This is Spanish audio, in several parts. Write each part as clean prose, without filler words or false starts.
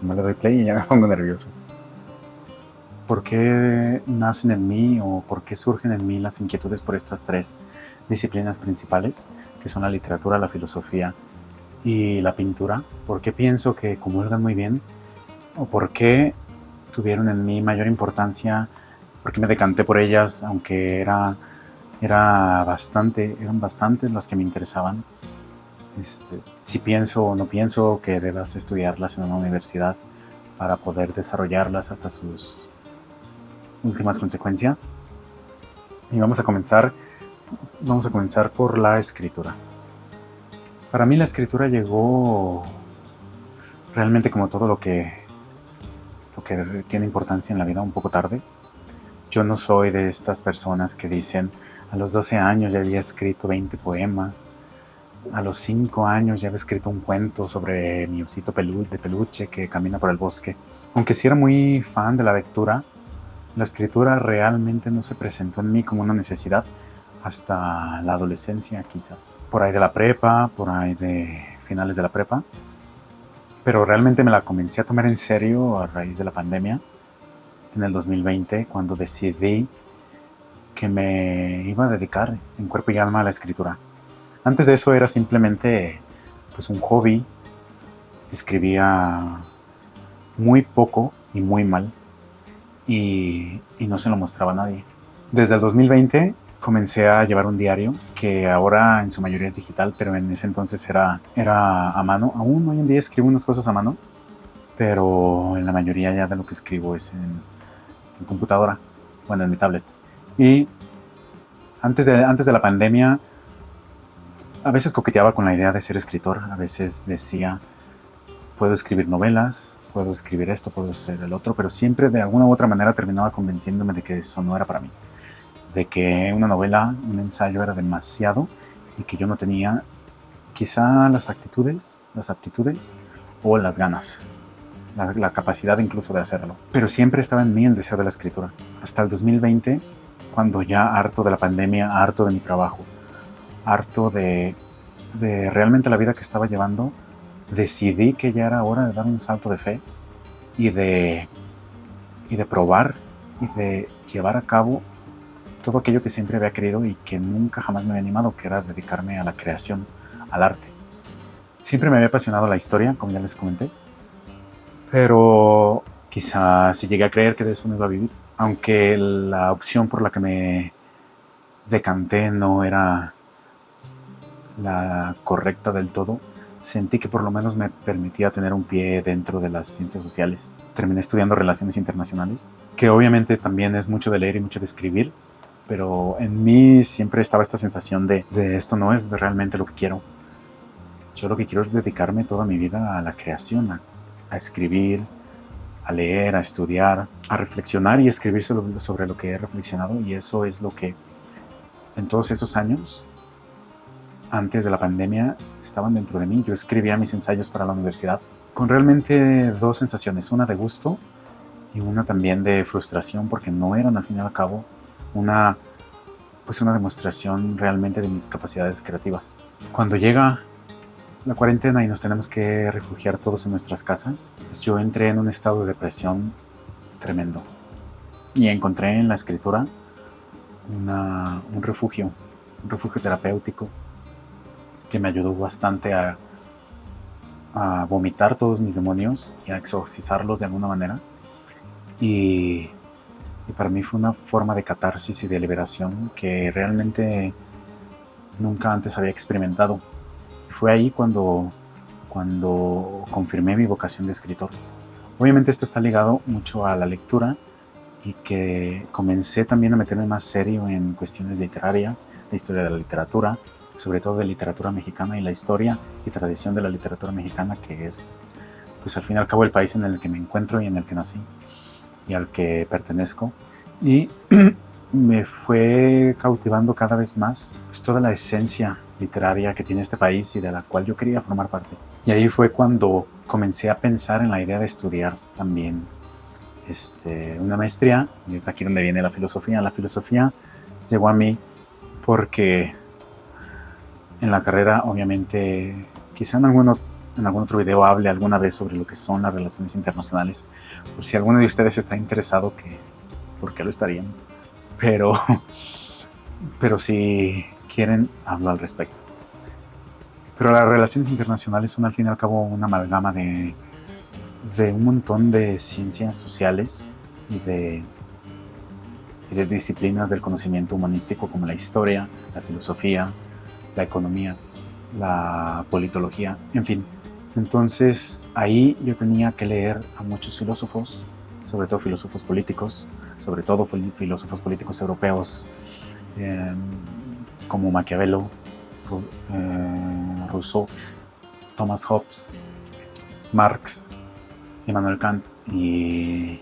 Me le doy play y ya me pongo nervioso. ¿Por qué nacen en mí o por qué surgen en mí las inquietudes por estas tres disciplinas principales, que son la literatura, la filosofía y la pintura? ¿Por qué pienso que comulgan muy bien? ¿O por qué tuvieron en mí mayor importancia? ¿Por qué me decanté por ellas, aunque eran bastantes las que me interesaban? Si pienso o no pienso que debas estudiarlas en una universidad para poder desarrollarlas hasta sus últimas consecuencias. Y vamos a comenzar por la escritura. Para mí la escritura llegó realmente, como todo lo que tiene importancia en la vida, un poco tarde. Yo no soy de estas personas que dicen: a los 12 años ya había escrito 20 poemas, a los 5 años ya había escrito un cuento sobre mi osito de peluche que camina por el bosque. Aunque sí era muy fan de la lectura, la escritura realmente no se presentó en mí como una necesidad hasta la adolescencia, quizás. Por ahí de la prepa, por ahí de finales de la prepa. Pero realmente me la comencé a tomar en serio a raíz de la pandemia, en el 2020, cuando decidí que me iba a dedicar en cuerpo y alma a la escritura. Antes de eso era simplemente pues un hobby. Escribía muy poco y muy mal y no se lo mostraba a nadie. Desde el 2020 comencé a llevar un diario que ahora en su mayoría es digital, pero en ese entonces era a mano. Aún hoy en día escribo unas cosas a mano, pero en la mayoría ya de lo que escribo es en computadora, bueno, en mi tablet. Y antes de la pandemia, a veces coqueteaba con la idea de ser escritor. A veces decía: puedo escribir novelas, puedo escribir esto, puedo hacer el otro, pero siempre de alguna u otra manera terminaba convenciéndome de que eso no era para mí, de que una novela, un ensayo era demasiado y que yo no tenía quizá las aptitudes o las ganas, la capacidad incluso de hacerlo. Pero siempre estaba en mí el deseo de la escritura. Hasta el 2020, cuando ya harto de la pandemia, harto de mi trabajo, harto de realmente la vida que estaba llevando, decidí que ya era hora de dar un salto de fe y de probar y de llevar a cabo todo aquello que siempre había querido y que nunca jamás me había animado, que era dedicarme a la creación, al arte. Siempre me había apasionado la historia, como ya les comenté, pero quizás si llegué a creer que de eso no iba a vivir, aunque la opción por la que me decanté no era la correcta del todo, sentí que por lo menos me permitía tener un pie dentro de las ciencias sociales. Terminé estudiando relaciones internacionales, que obviamente también es mucho de leer y mucho de escribir, pero en mí siempre estaba esta sensación de esto no es realmente lo que quiero. Yo lo que quiero es dedicarme toda mi vida a la creación, a escribir, a leer, a estudiar, a reflexionar y escribir sobre lo que he reflexionado, y eso es lo que en todos esos años antes de la pandemia estaban dentro de mí. Yo escribía mis ensayos para la universidad con realmente dos sensaciones, una de gusto y una también de frustración, porque no eran al fin y al cabo una demostración realmente de mis capacidades creativas. Cuando llega la cuarentena y nos tenemos que refugiar todos en nuestras casas, pues yo entré en un estado de depresión tremendo y encontré en la escritura un refugio terapéutico que me ayudó bastante a vomitar todos mis demonios y a exorcizarlos de alguna manera. Y para mí fue una forma de catarsis y de liberación que realmente nunca antes había experimentado. Y fue ahí cuando confirmé mi vocación de escritor. Obviamente esto está ligado mucho a la lectura y que comencé también a meterme más serio en cuestiones literarias, la historia de la literatura, sobre todo de literatura mexicana y la historia y tradición de la literatura mexicana, que es, pues al fin y al cabo, el país en el que me encuentro y en el que nací y al que pertenezco. Y me fue cautivando cada vez más pues toda la esencia literaria que tiene este país y de la cual yo quería formar parte. Y ahí fue cuando comencé a pensar en la idea de estudiar también una maestría, y es aquí donde viene la filosofía. La filosofía llegó a mí porque en la carrera, obviamente, quizá en en algún otro video hable alguna vez sobre lo que son las relaciones internacionales. Por si alguno de ustedes está interesado, ¿por qué lo estarían? Pero si quieren, hablo al respecto. Pero las relaciones internacionales son al fin y al cabo una amalgama de un montón de ciencias sociales y de disciplinas del conocimiento humanístico como la historia, la filosofía, la economía, la politología, en fin. Entonces ahí yo tenía que leer a muchos filósofos, sobre todo filósofos políticos, europeos, como Maquiavelo, Rousseau, Thomas Hobbes, Marx, Immanuel Kant y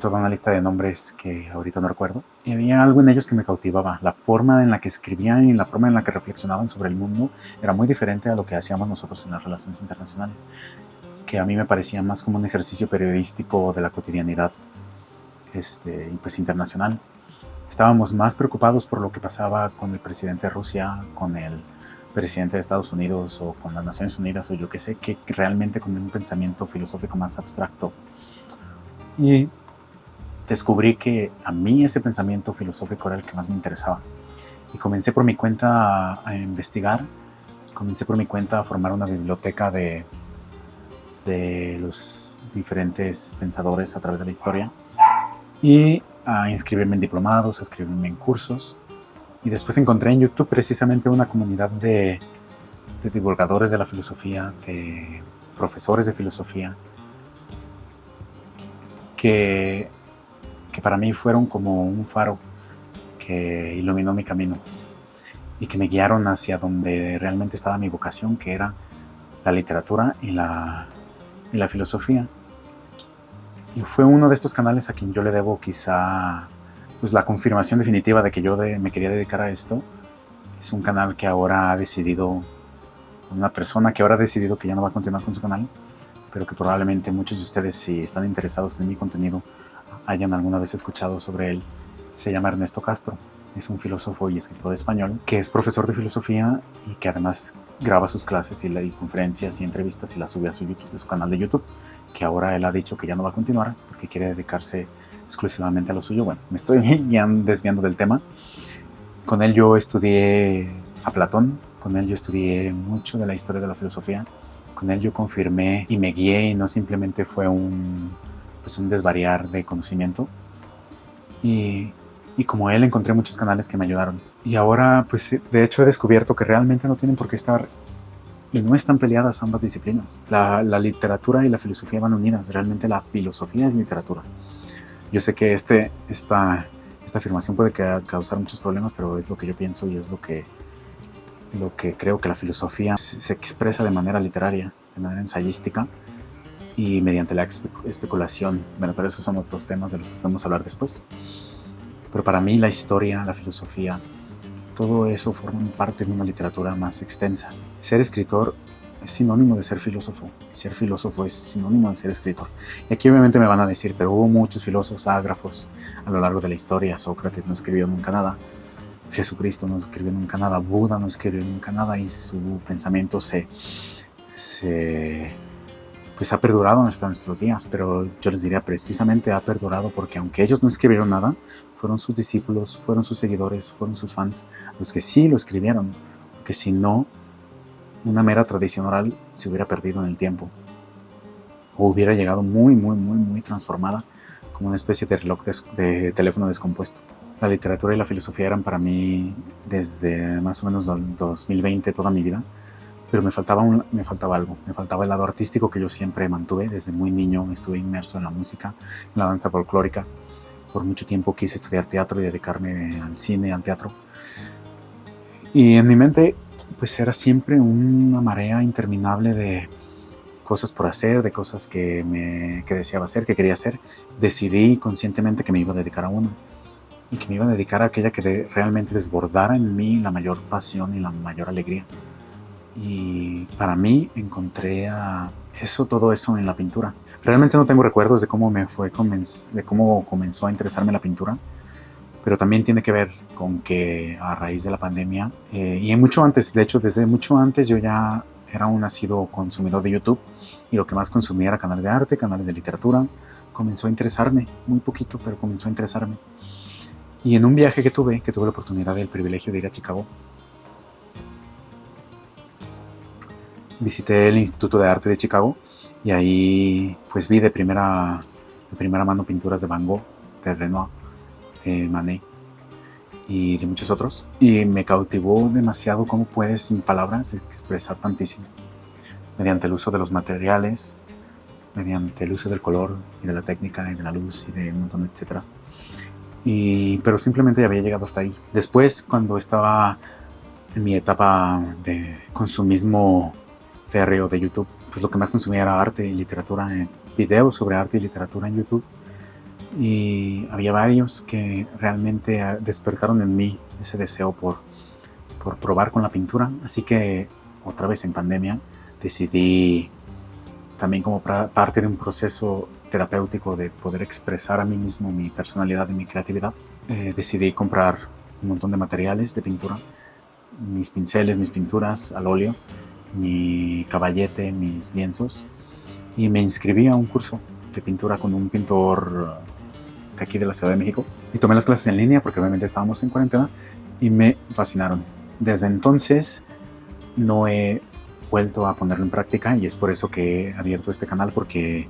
toda una lista de nombres que ahorita no recuerdo. Y había algo en ellos que me cautivaba. La forma en la que escribían y la forma en la que reflexionaban sobre el mundo era muy diferente a lo que hacíamos nosotros en las relaciones internacionales, que a mí me parecía más como un ejercicio periodístico de la cotidianidad y pues internacional. Estábamos más preocupados por lo que pasaba con el presidente de Rusia, con el presidente de Estados Unidos o con las Naciones Unidas o yo qué sé, que realmente con un pensamiento filosófico más abstracto. Y descubrí que a mí ese pensamiento filosófico era el que más me interesaba. Y comencé por mi cuenta a investigar, comencé por mi cuenta a formar una biblioteca de los diferentes pensadores a través de la historia y a inscribirme en diplomados, a inscribirme en cursos. Y después encontré en YouTube precisamente una comunidad de divulgadores de la filosofía, de profesores de filosofía, que para mí fueron como un faro que iluminó mi camino y que me guiaron hacia donde realmente estaba mi vocación, que era la literatura y la filosofía. Y fue uno de estos canales a quien yo le debo quizá pues, la confirmación definitiva de que yo me quería dedicar a esto. Es un canal que ahora ha decidido, una persona que ahora ha decidido que ya no va a continuar con su canal, pero que probablemente muchos de ustedes, si están interesados en mi contenido, hayan alguna vez escuchado sobre él. Se llama Ernesto Castro. Es un filósofo y escritor español que es profesor de filosofía y que además graba sus clases y conferencias y entrevistas y las sube a su canal de YouTube, que ahora él ha dicho que ya no va a continuar porque quiere dedicarse exclusivamente a lo suyo. Bueno, me estoy ya desviando del tema. Con él yo estudié a Platón, con él yo estudié mucho de la historia de la filosofía, con él yo confirmé y me guié y no simplemente fue un desvariar de conocimiento. Y como él encontré muchos canales que me ayudaron. Y ahora, pues de hecho he descubierto que realmente no tienen por qué estar y no están peleadas ambas disciplinas. La literatura y la filosofía van unidas. Realmente la filosofía es literatura. Yo sé que esta afirmación puede causar muchos problemas, pero es lo que yo pienso y es lo que creo, que la filosofía se expresa de manera literaria, de manera ensayística y mediante la especulación. Bueno, pero esos son otros temas de los que podemos hablar después. Pero para mí la historia, la filosofía, todo eso forma parte de una literatura más extensa. Ser escritor es sinónimo de ser filósofo. Y ser filósofo es sinónimo de ser escritor. Y aquí obviamente me van a decir, pero hubo muchos filósofos ágrafos a lo largo de la historia. Sócrates no escribió nunca nada. Jesucristo no escribió nunca nada. Buda no escribió nunca nada. Y su pensamiento pues ha perdurado hasta nuestros días, pero yo les diría precisamente ha perdurado porque aunque ellos no escribieron nada, fueron sus discípulos, fueron sus seguidores, fueron sus fans los que sí lo escribieron, porque si no, una mera tradición oral se hubiera perdido en el tiempo o hubiera llegado muy transformada como una especie de reloj de teléfono descompuesto. La literatura y la filosofía eran para mí desde más o menos 2020 toda mi vida. Pero me faltaba algo, me faltaba el lado artístico que yo siempre mantuve. Desde muy niño estuve inmerso en la música, en la danza folclórica. Por mucho tiempo quise estudiar teatro y dedicarme al cine, al teatro. Y en mi mente pues era siempre una marea interminable de cosas por hacer, de cosas que deseaba hacer, que quería hacer. Decidí conscientemente que me iba a dedicar a una y que me iba a dedicar a aquella que realmente desbordara en mí la mayor pasión y la mayor alegría. Y para mí encontré todo eso en la pintura. Realmente no tengo recuerdos de cómo comenzó a interesarme la pintura, pero también tiene que ver con que a raíz de la pandemia, y mucho antes, de hecho desde mucho antes yo ya era un ácido consumidor de YouTube y lo que más consumía era canales de arte, canales de literatura. Comenzó a interesarme, muy poquito, pero comenzó a interesarme. Y en un viaje que tuve la oportunidad y el privilegio de ir a Chicago, visité el Instituto de Arte de Chicago y ahí pues vi de primera mano pinturas de Van Gogh, de Renoir, de Manet y de muchos otros. Y me cautivó demasiado cómo puedes sin palabras expresar tantísimo mediante el uso de los materiales, mediante el uso del color y de la técnica y de la luz y de un montón de etcéteras. Pero simplemente había llegado hasta ahí. Después, cuando estaba en mi etapa de consumismo férreo de YouTube, pues lo que más consumía era arte y literatura, videos sobre arte y literatura en YouTube. Y había varios que realmente despertaron en mí ese deseo por probar con la pintura. Así que otra vez en pandemia decidí, también como parte de un proceso terapéutico de poder expresar a mí mismo mi personalidad y mi creatividad, decidí comprar un montón de materiales de pintura, mis pinceles, mis pinturas al óleo, mi caballete, mis lienzos, y me inscribí a un curso de pintura con un pintor de aquí de la Ciudad de México, y tomé las clases en línea porque obviamente estábamos en cuarentena y me fascinaron. Desde entonces no he vuelto a ponerlo en práctica y es por eso que he abierto este canal, porque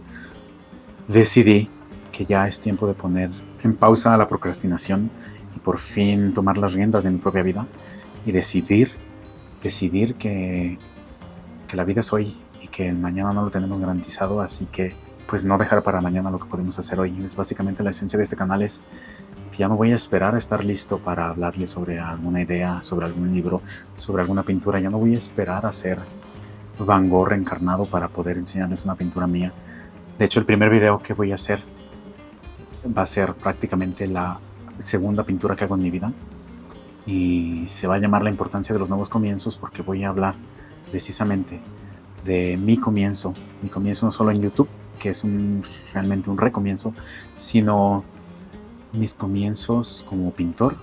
decidí que ya es tiempo de poner en pausa la procrastinación y por fin tomar las riendas de mi propia vida y decidir que la vida es hoy y que el mañana no lo tenemos garantizado, así que pues no dejar para mañana lo que podemos hacer hoy. Es básicamente la esencia de este canal, es que ya no voy a esperar a estar listo para hablarles sobre alguna idea, sobre algún libro, sobre alguna pintura. Ya no voy a esperar a ser Van Gogh reencarnado para poder enseñarles una pintura mía. De hecho, el primer video que voy a hacer va a ser prácticamente la segunda pintura que hago en mi vida y se va a llamar La importancia de los nuevos comienzos, porque voy a hablar precisamente de mi comienzo no solo en YouTube, que es realmente un recomienzo, sino mis comienzos como pintor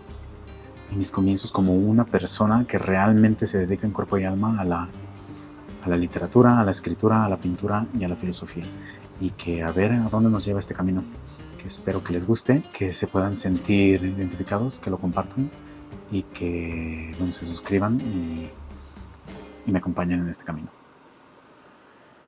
y mis comienzos como una persona que realmente se dedica en cuerpo y alma a la literatura, a la escritura, a la pintura y a la filosofía. Y que a ver a dónde nos lleva este camino, que espero que les guste, que se puedan sentir identificados, que lo compartan y que se suscriban y me acompañen en este camino.